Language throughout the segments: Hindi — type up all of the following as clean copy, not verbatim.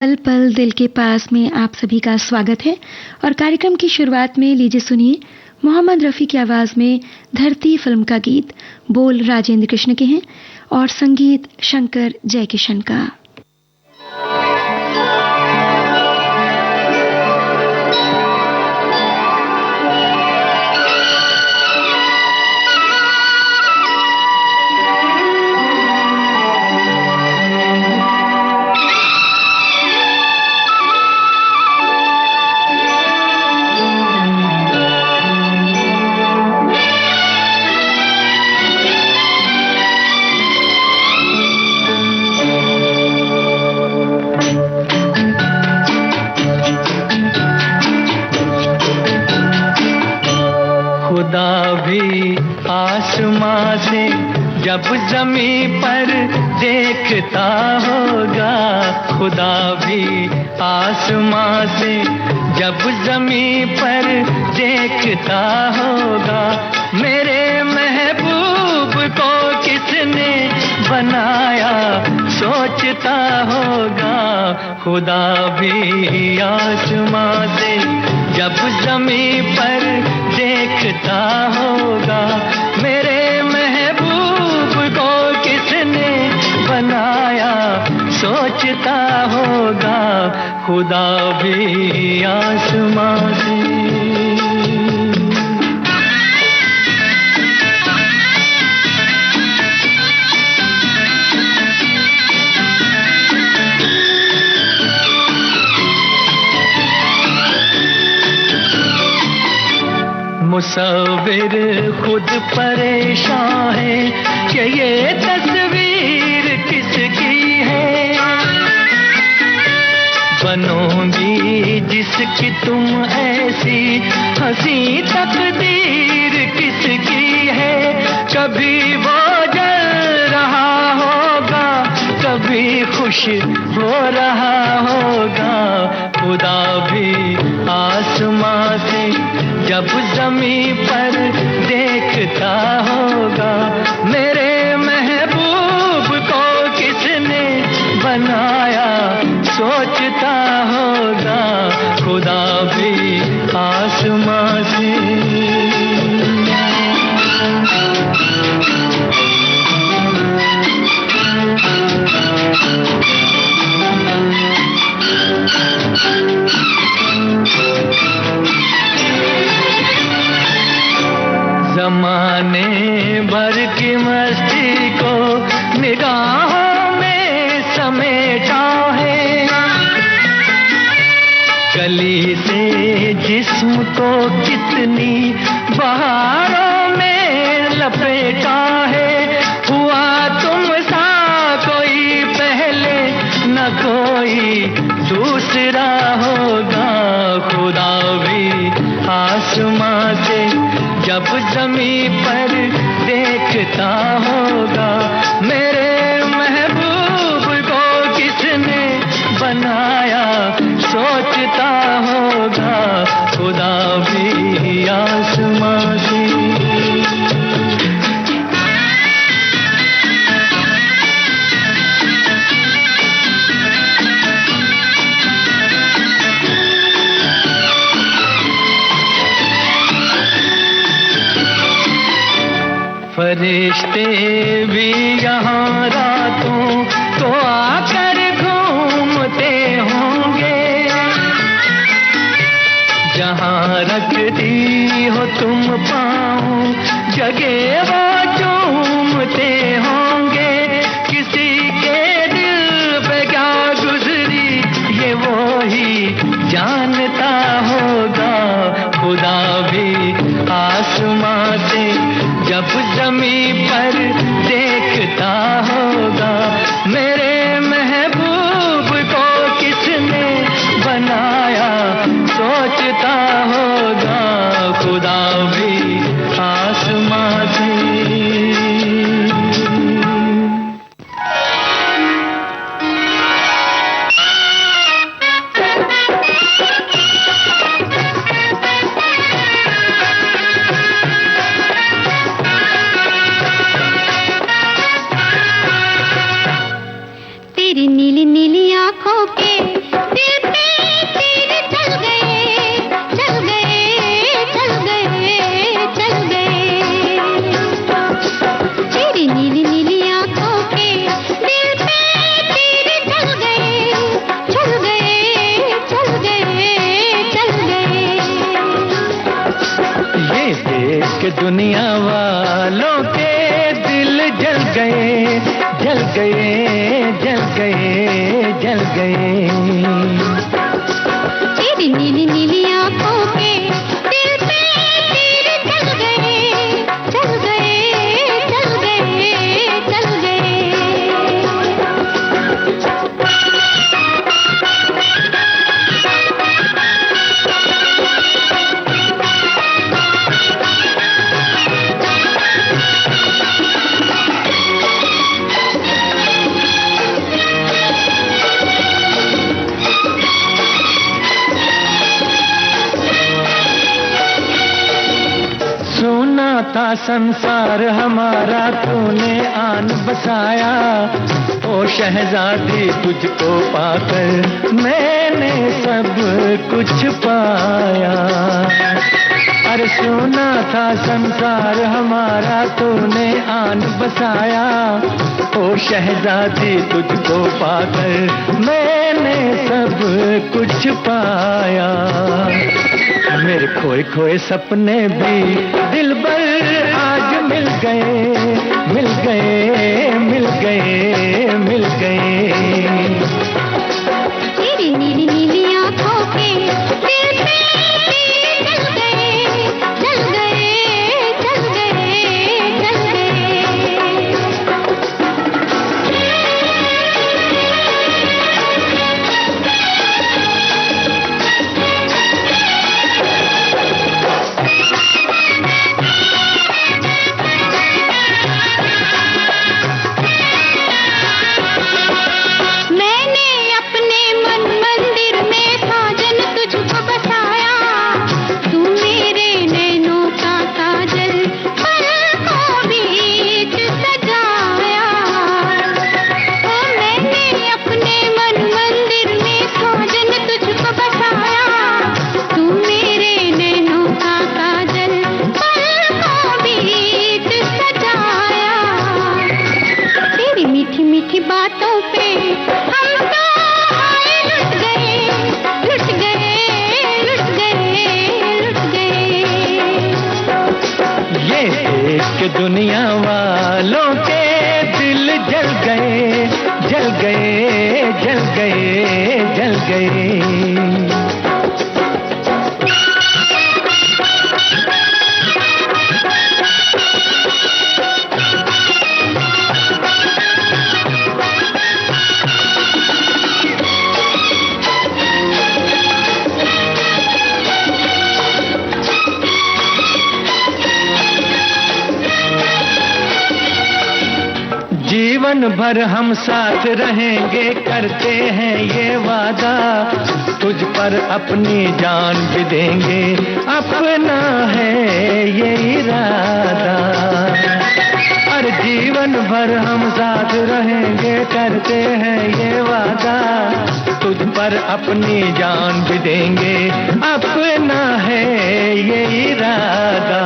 पल पल दिल के पास में आप सभी का स्वागत है और कार्यक्रम की शुरुआत में लीजिए सुनिए मोहम्मद रफ़ी की आवाज में धरती फिल्म का गीत। बोल राजेंद्र कृष्ण के हैं और संगीत शंकर जयकिशन का। आसमां से जब ज़मीं पर देखता होगा, खुदा भी आसमां से जब ज़मीं पर देखता होगा। मेरे महबूब को किसने बनाया सोचता होगा, खुदा भी आसमां से जब ज़मीं पर देखता होगा। मेरे महबूब को किसने बनाया सोचता होगा, खुदा भी आसमां से। मुसव्विर खुद परेशान है कि ये तस्वीर किसकी है। बनोगी जिसकी तुम ऐसी हंसी तकदीर किसकी है। कभी वो जल रहा होगा, कभी खुश हो रहा होगा, खुदा भी आसमां से जब ज़मीं पर देखता होगा। मेरे महबूब को किसने बनाया सोचता होगा, खुदा भी आसमां से। ज़माने भर की मस्ती को निगाहों में समेटा है। कली से जिस्म को कितनी बहारों में लपेटा है। हुआ तुम सा कोई पहले न कोई दूसरा होगा, खुदा भी आसमां से जब ज़मीं पर देखता होगा। मेरे महबूब को किसने बनाया सोचता होगा, खुदा भी आसमां से। फरिश्ते भी यहाँ रातों को आकर घूमते होंगे। जहाँ रखती हो तुम पाँव जगह वो चूमते होंगे। किसी के दिल पे क्या गुजरी ये वो ही जानता होगा, खुदा भी आसमां से जब ज़मीं पर देखता होगा। मेरे महबूब को किसने बनाया सोचता होगा, खुदा भी आसमां से। के दुनिया वालों के दिल जल गए, जल गए, जल गए, जल गए। तेरी नीली नीली आंखों के दिल पे तीर चल गए, चल गए, चल गए, चल गए। सोना था संसार हमारा, तूने आन बसाया। ओ शहजादी तुझको पाकर मैंने सब कुछ पाया। अरे सोना था संसार हमारा, तूने आन बसाया। ओ शहजादी तुझको पाकर मैंने सब कुछ पाया। मेरे खोए खोए सपने भी दिलबर आज मिल गए, मिल गए, मिल गए, मिल गए। तेरी नीली नीली आंखों के दिल पे तीर चल गए, चल गए, चल गए, चल गए। मैंने अपने मन मंदिर में साजन तुझको बसाया। तू मेरे नैनों का काजल पलकों बीच सजाया। ओ मैंने अपने मन मंदिर में साजन तुझको बसाया। तू मेरे नैनों का काजल पलकों बीच सजाया। तेरी मीठी मीठी बातों पे हम तो आए लुट गए, लुट गए, लुट गए, लुट गए। ये देख के दुनिया वालों के दिल जल गए, जल गए, जल गए, जल गए। जीवन भर हम साथ रहेंगे, करते हैं ये वादा। तुझ पर अपनी जान भी देंगे, अपना है ये इरादा। हर जीवन भर हम साथ रहेंगे, करते हैं ये वादा। तुझ पर अपनी जान भी देंगे, अपना है ये इरादा।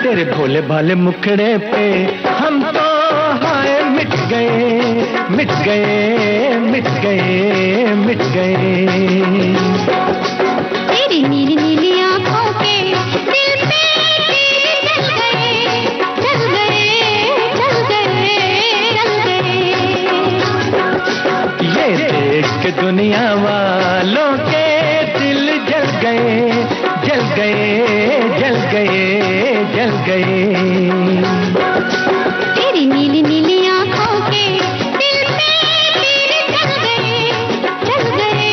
तेरे भोले भाले मुखड़े पे हम तो हाय मिट गए, मिट गए, मिट गए, मिट गए। तेरी नीली नीली आंखों के दिल पे तीर चल गए, चल गए, चल गए, चल गए। ये देख के दुनिया वालों के दिल जल गए, जल गए, जल गए, जल गए। तेरी नीली नीली आंखों के दिल पे तीर चल गए, चल गए,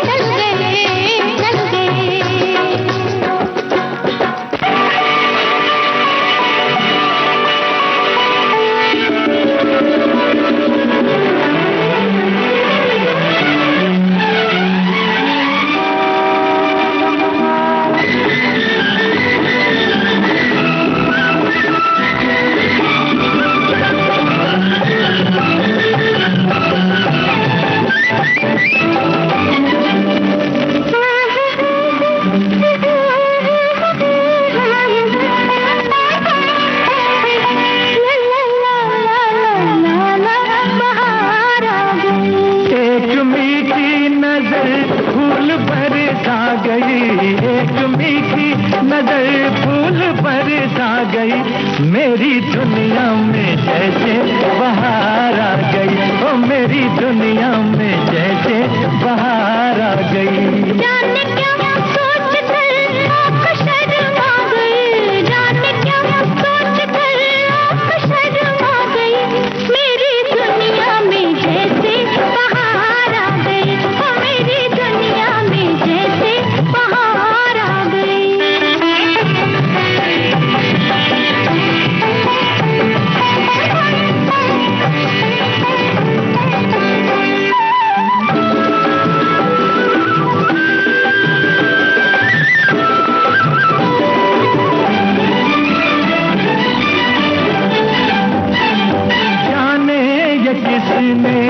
चल गए, चल गए। एक मीठी नजर फूल बरसा गई, एक मीठी नजर फूल बरसा गई, मेरी दुनिया में जैसे बहार आ गई, ओ मेरी दुनिया में जैसे बहार आ गई। जाने क्या सोच कर आप शर्मा गए, जाने क्या सोच कर आप शर्मा गई, मेरी दुनिया में जैसे बहार आ गई, ओ मेरी दुनिया में जैसे बहार आ गई। किसने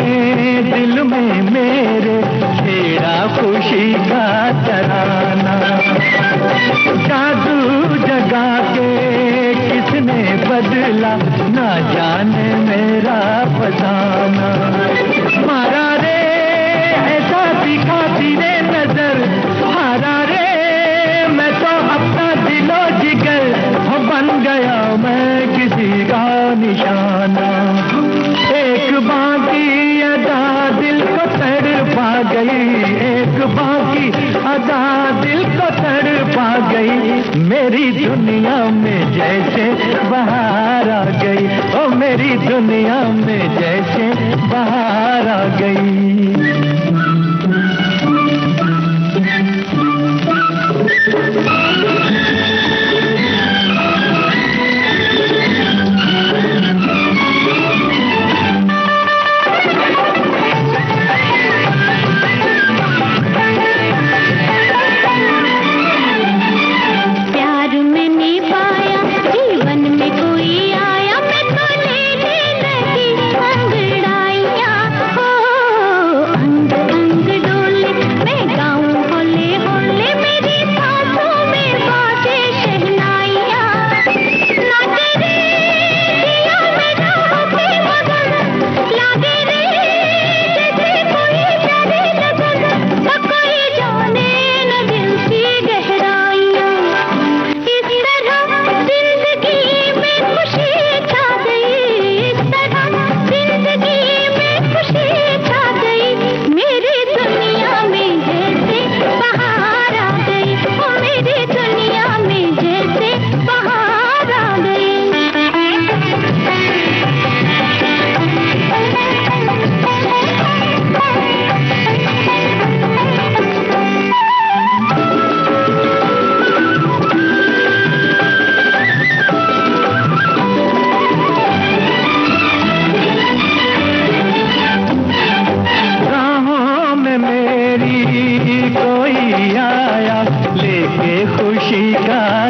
दिल में मेरे छेड़ा खुशी का तराना, जादू जगा के किसने बदला ना जाने मेरा फसाना। मारा रे ऐसा दिखा तेरे नजर, हारा रे मैं तो अपना दिलो जिगर, बन गया मैं किसी का निशाना। एक बाकी अदा दिल को तड़पा गई, एक बाकी अदा दिल को तड़पा गई, मेरी दुनिया में जैसे बहार आ गई, ओ मेरी दुनिया में जैसे बहार आ गई।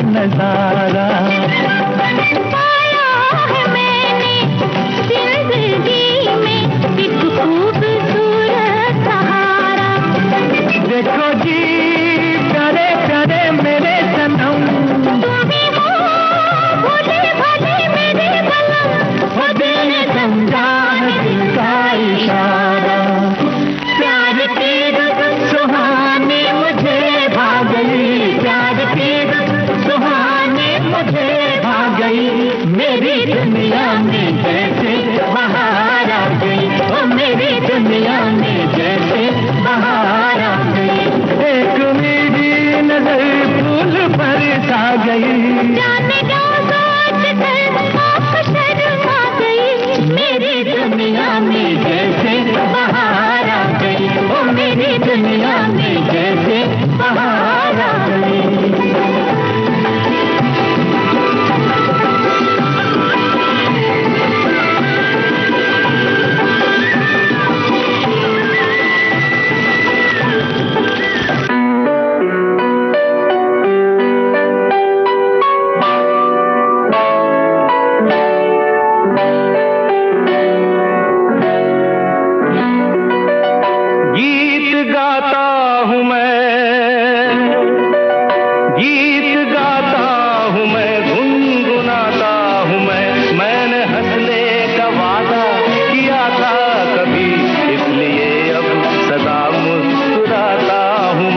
नजारा पाया है मैंने जिंदगी में एक खूबसूरत सहारा। देखो जी प्यारे प्यारे मेरे सनम, तुम्ही हो भोले भाले मेरे बलम, वो दिल ने समझा है दिल का इशारा। प्यार की सुहानी मुझे भाग गई, प्यार की सुहानी मुझे भाग गई, मेरी दुनिया में जैसे बहार आ गई, ओ मेरी दुनिया में जैसे बहार आ गई। एक मेरी नजर फूल बरसा गई, जाने क्या सोच कर आप शर्मा गई, मेरी दुनिया में जैसे बहार आ गई, ओ मेरी दुनिया में जैसे बहार आ गई। हूँ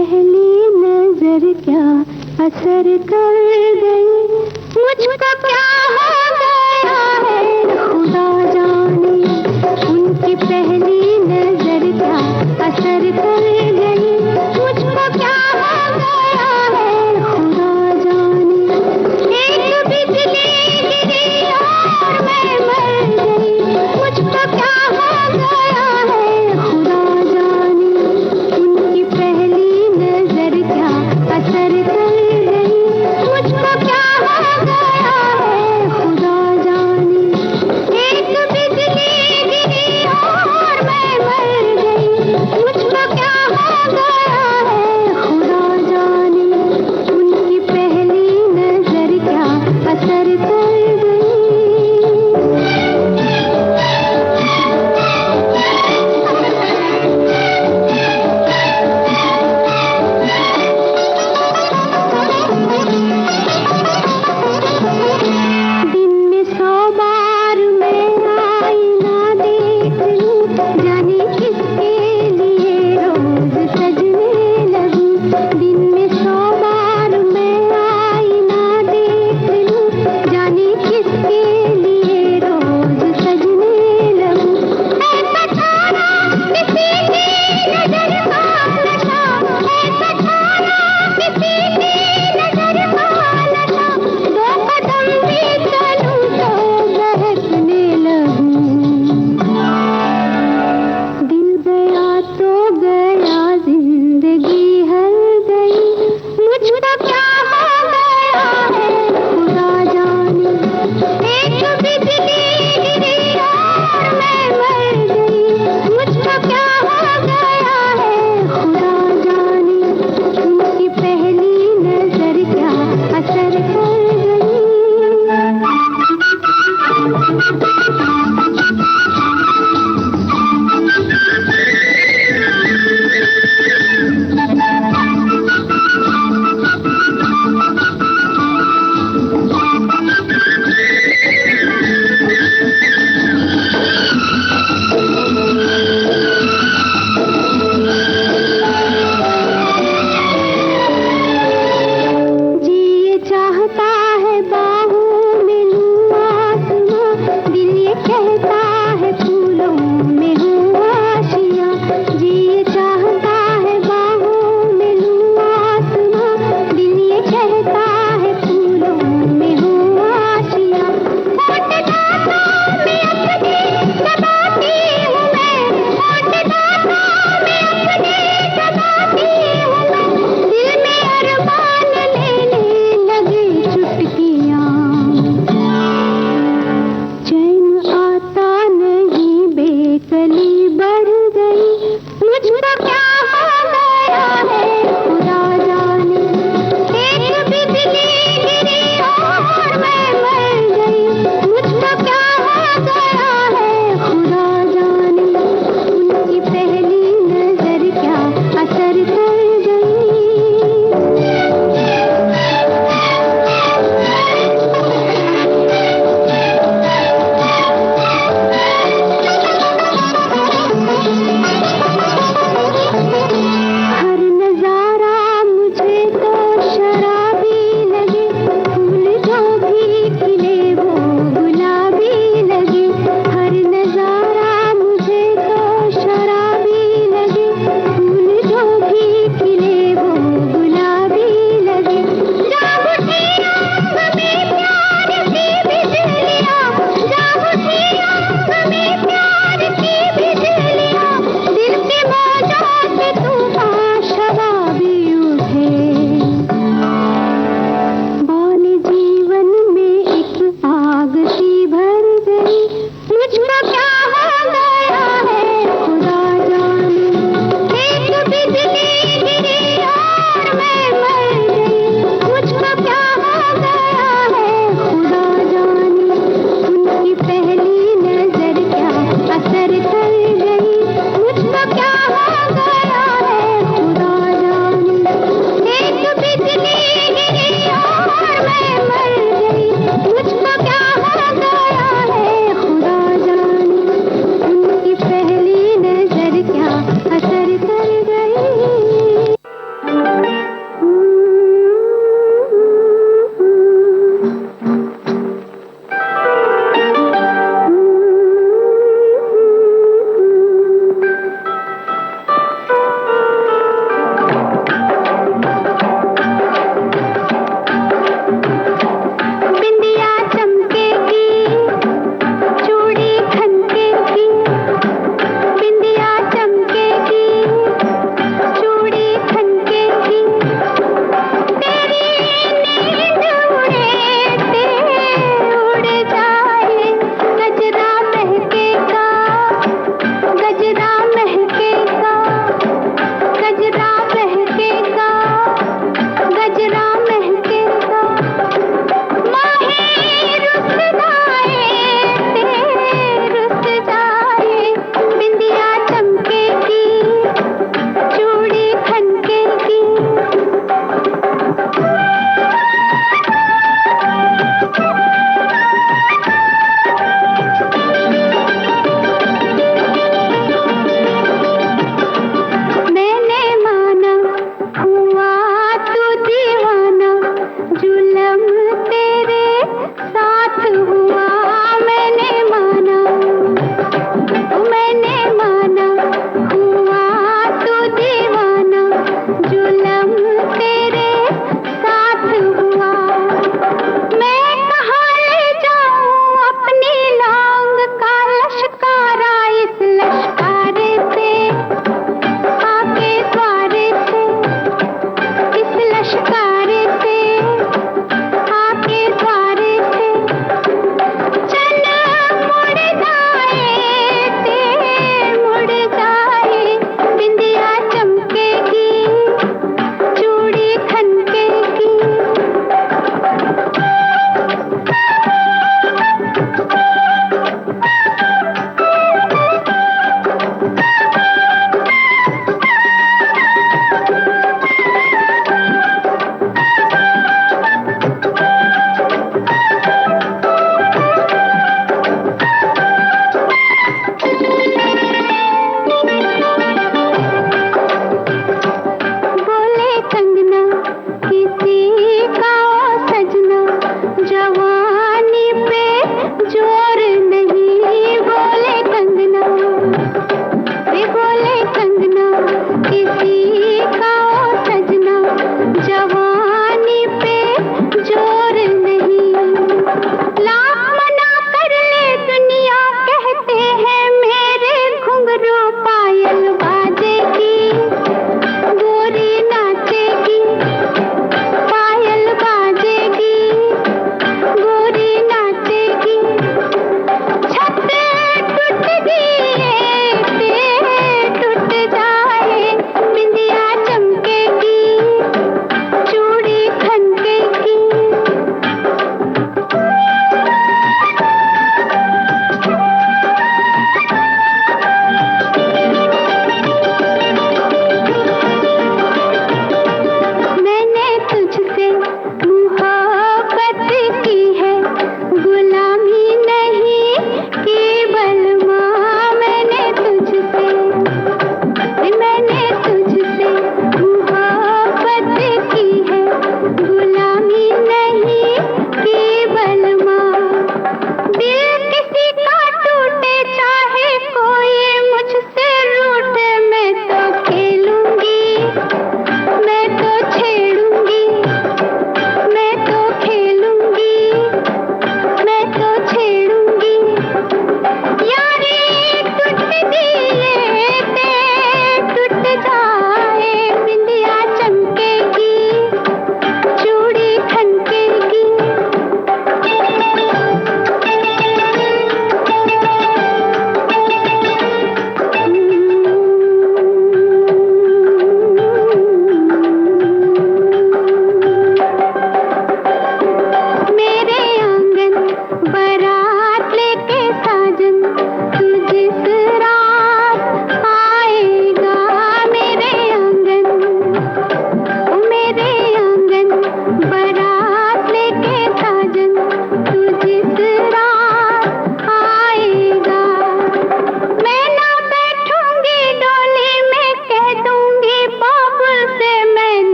पहली नजर क्या असर कर गई, मुझको क्या हो गया है खुदा जाने। उनकी पहली नजर क्या असर कर गई, मुझको क्या हो गया है खुदा जाने। एक बिजली गिरी और मैं मर गई, मुझको क्या हो गया है खुदा जाने। उनकी पहली नजर क्या असर कर गई, मुझको क्या हो गया है खुदा जाने। एक बिजली गिरी और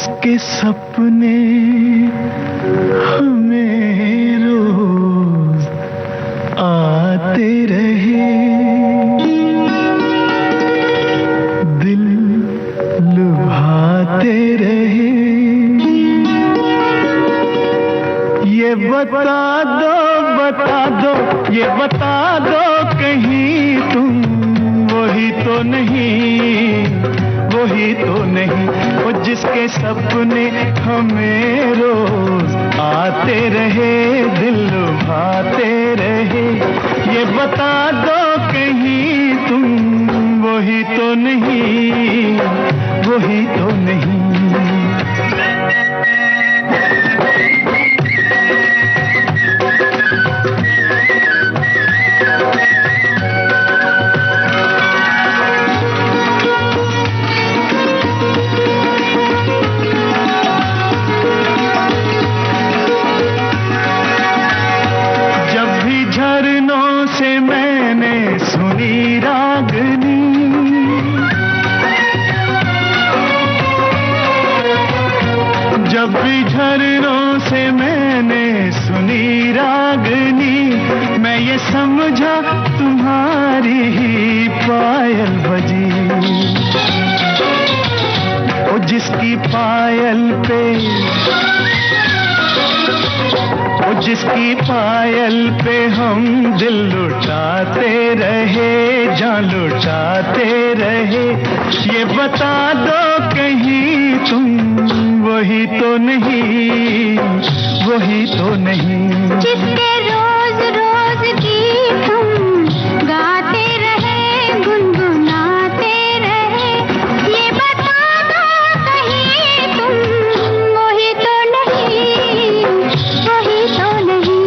जिसके सपने हमें रोज आते रहे, दिल लुभाते रहे। ये बता दो, बता दो, ये बता दो कहीं तुम वही तो नहीं, वही तो नहीं। वो जिसके सपने हमें रोज आते रहे, दिल लुभाते रहे। ये बता दो कहीं तुम वही तो नहीं, वही तो नहीं। जब भी झरनों से मैंने सुनी रागनी, मैं ये समझा तुम्हारी ही पायल बजी। ओ जिसकी पायल पे, ओ जिसकी पायल पे हम दिल लुटाते रहे, जान लुटाते रहे। ये बता दो कहीं तुम वही तो नहीं, वही तो नहीं। जिसके रोज रोज गीत हम गाते रहे, गुनगुनाते रहे। ये बता दो कहीं तुम वही तो नहीं, वही तो नहीं।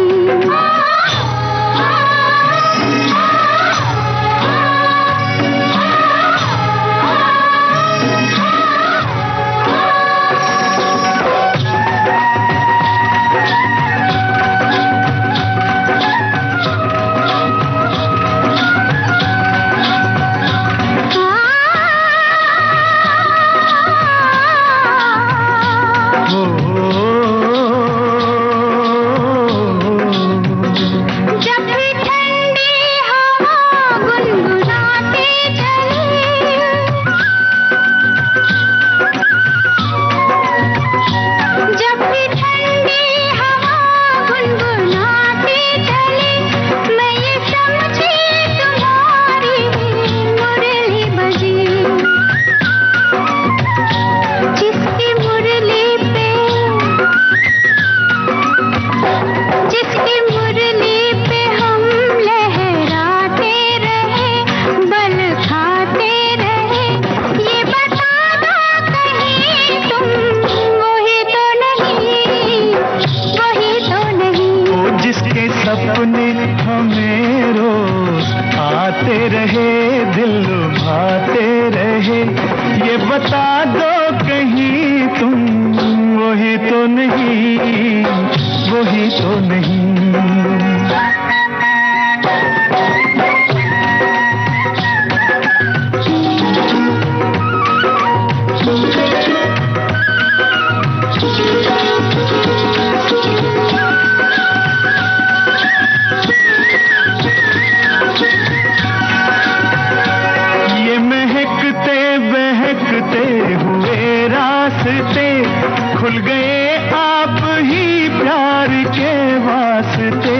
सपने हमें रोज आते रहे, दिल लुभाते रहे। ये बता दो कहीं तुम वही तो नहीं, वही तो नहीं। हुए रास्ते खुल गए आप ही प्यार के वास्ते।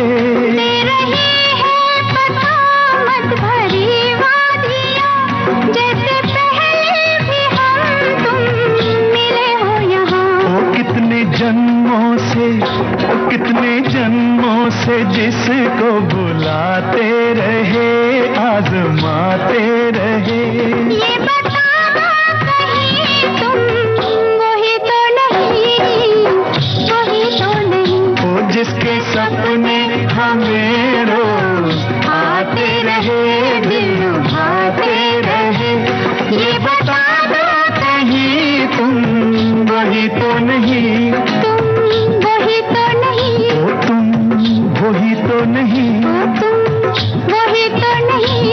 दे रही है बसामत भरी वादियाँ, जैसे पहले भी हम तुम मिले हो यहाँ। ओ कितने जन्मों से, ओ कितने जन्मों से जिसको बुलाते रहे, आजमाते रहे। ये बता वही तो नहीं, वही तो नहीं। ओ जिसके सपने हमें रोज आते रहे, दिल लुभाते रहे। ये बता दो कहीं तुम वही तो नहीं, तुम वही तो नहीं। ओ तुम वही तो नहीं, तुम वही तो नहीं।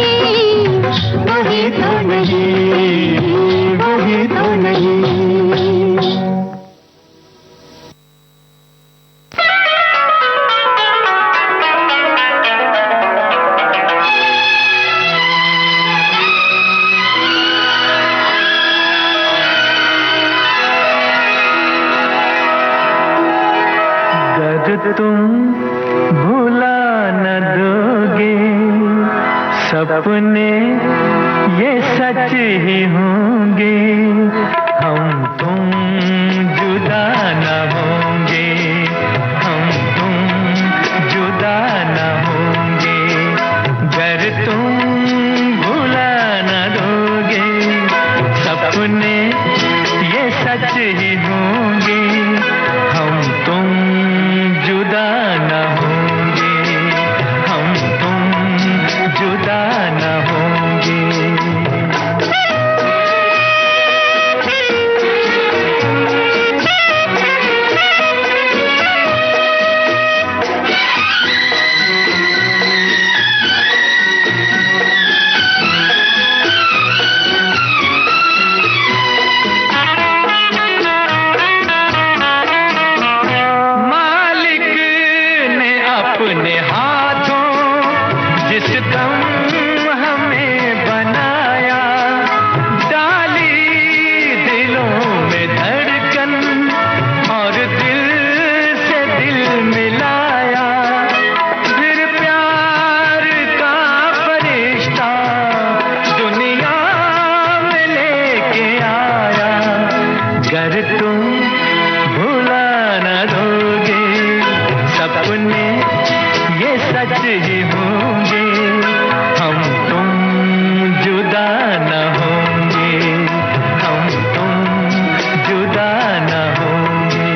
तुम भुला न दोगे, सपने ये सच ही होंगे, हम तुम जुदा न होंगे, हम तुम जुदा न होंगे, गर तुम भुला न दोगे, सपने ये सच ही होंगे, हम तुम जुदा न होंगे, हम तुम जुदा न होंगे। अपने हाथों जिस दम हमें बनाया, डाली दिलों में धड़कन और दिल से दिल मिलाया, फिर प्यार का फरिश्ता दुनिया में लेके आया, गर तुम भुला न दोगे, सपने ये सच ही होंगे, हम तुम जुदा न होंगे, हम तुम जुदा न होंगे।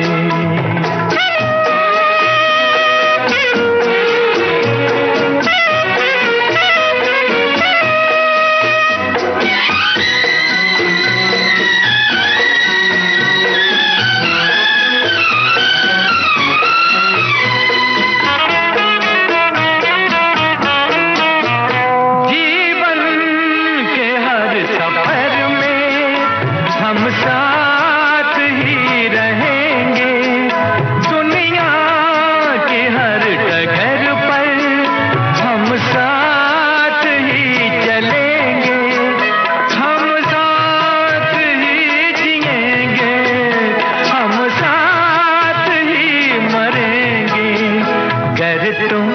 हम साथ ही रहेंगे, दुनिया के हर डगर पर हम साथ ही चलेंगे, हम साथ ही जिएंगे, हम साथ ही मरेंगे, गर तुम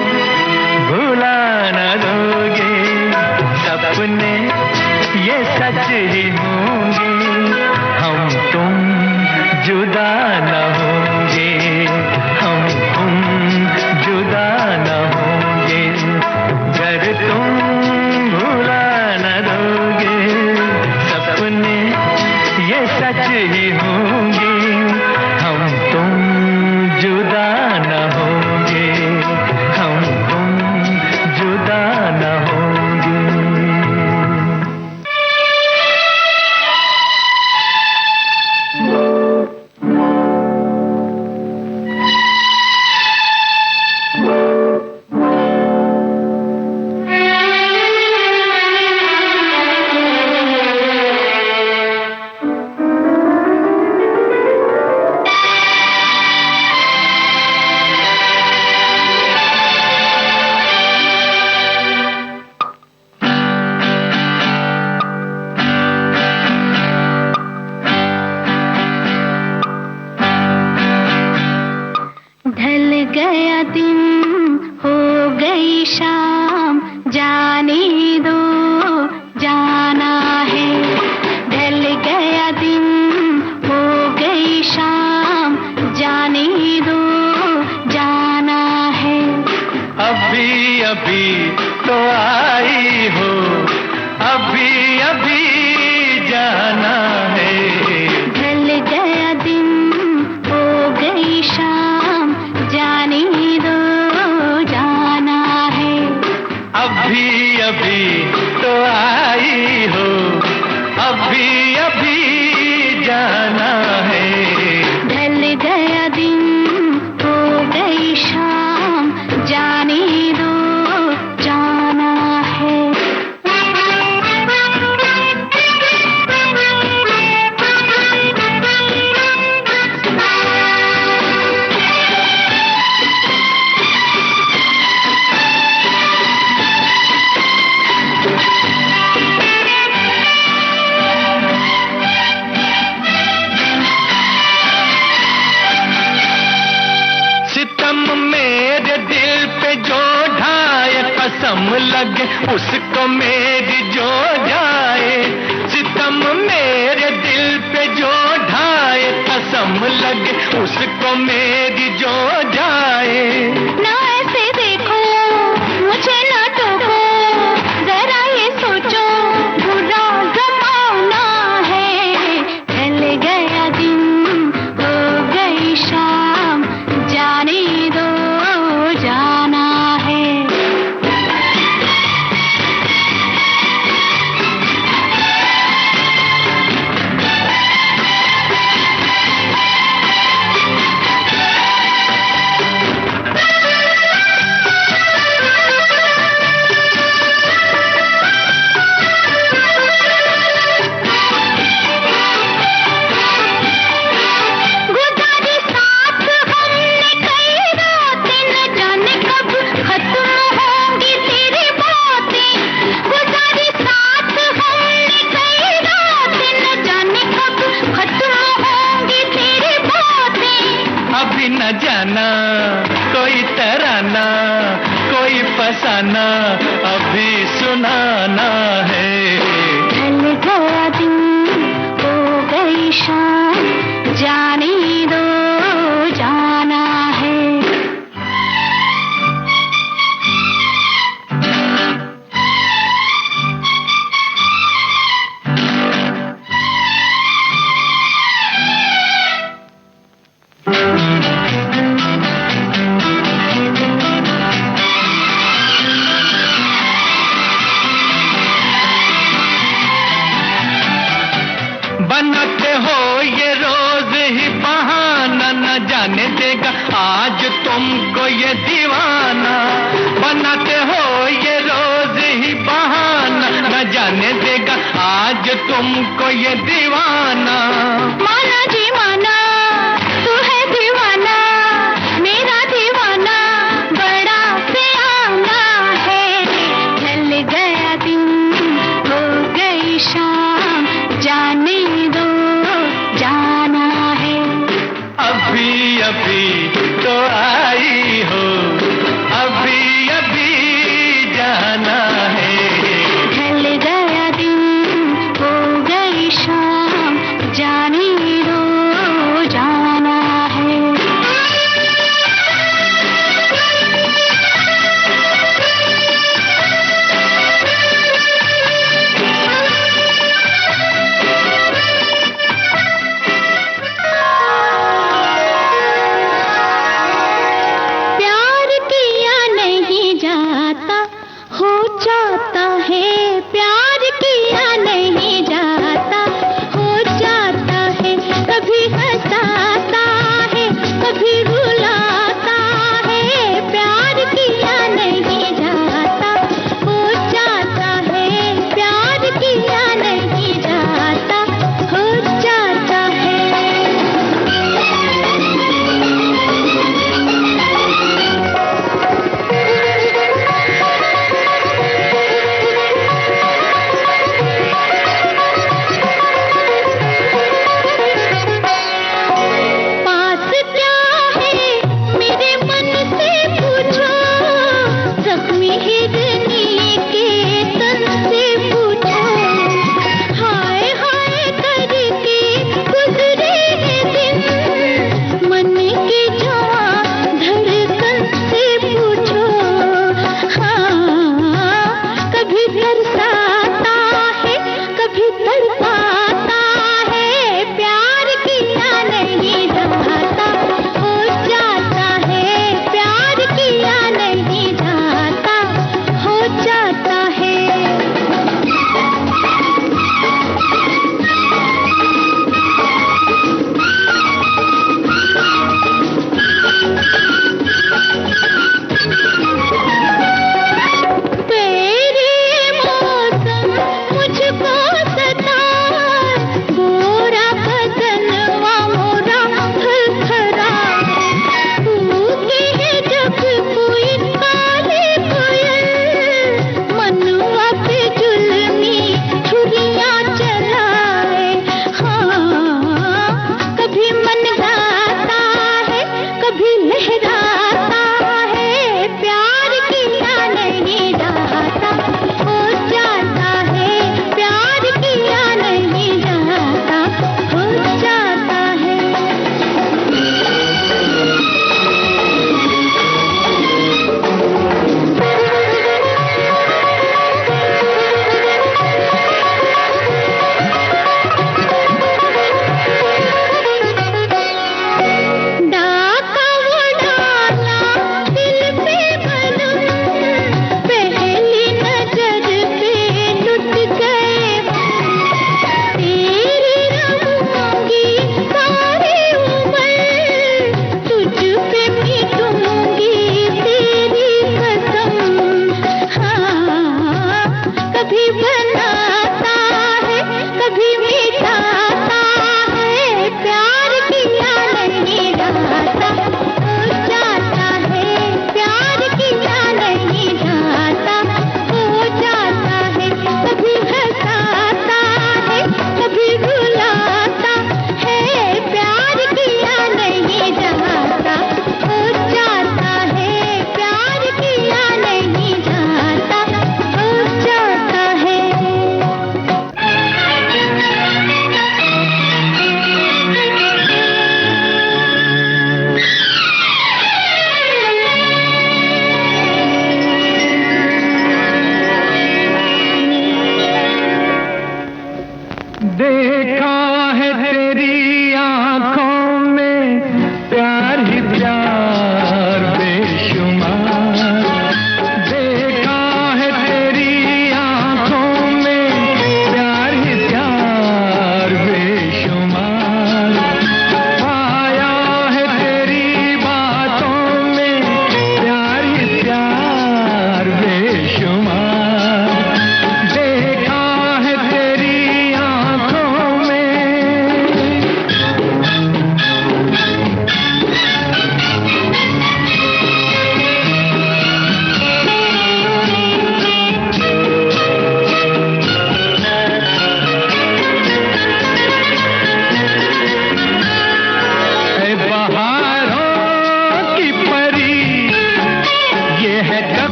भुला न दोगे, सपने ये सच ही होंगे, हम तुम जुदा न होंगे, हम तुम जुदा न होंगे, गर तुम भुला न दोगे, सपने ये सच ही होंगे, हम तुम जुदा न होंगे, हम तुम जुदा न होंगे। गया दिन हो गई शाम, जाने दो जाना है, ढल गया दिन हो गई शाम, जाने दो जाना है, अभी अभी तो आई हो, अभी अभी जाना है, ढल गया दिन हो गई शाम, जाने दो जाना है, अभी अभी तो आई हो, अभी अभी जाना है, ढल गया दिन हो गई शाम, जाने दो जाना है। लगे उसको मेरी जो जाए, सितम मेरे दिल पे जो ढाए, कसम लगे उसको मेरी जो जाए। ना ऐसे देखो मुझे ना टोको, जरा ये सोचो बुरा जमाना है। ढल गया दिन हो गई शाम, जाने दो जाना है। गुजारी साथ हमने कई रातें, न जाने कब खत्म होंगी तेरी बातें। गुजारी साथ हमने कई रातें, न जाने कब खत्म होंगी तेरी बातें। अभी न जाना कोई तराना, कोई फसाना अभी सुनाना है। ढल गया दिन हो गई शाम, जाने दो जाना है। बनाते हो ये रोज ही बहाना, न जाने देगा आज तुमको ये दीवाना। बनाते हो ये रोज ही बहाना, न जाने देगा आज तुमको ये दीवाना। माना जी माना, तू है दीवाना, मेरा दीवाना बड़ा सियाना है। ढल गया दिन हो गई शाम, जाने दो जाना है। अभी अभी तो आई हो, अभी अभी जाना है। ढल गया दिन हो गई शाम,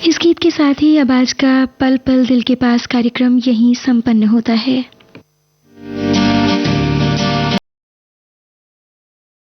इस गीत के साथ ही अब आज का पल पल दिल के पास कार्यक्रम यहीं संपन्न होता है।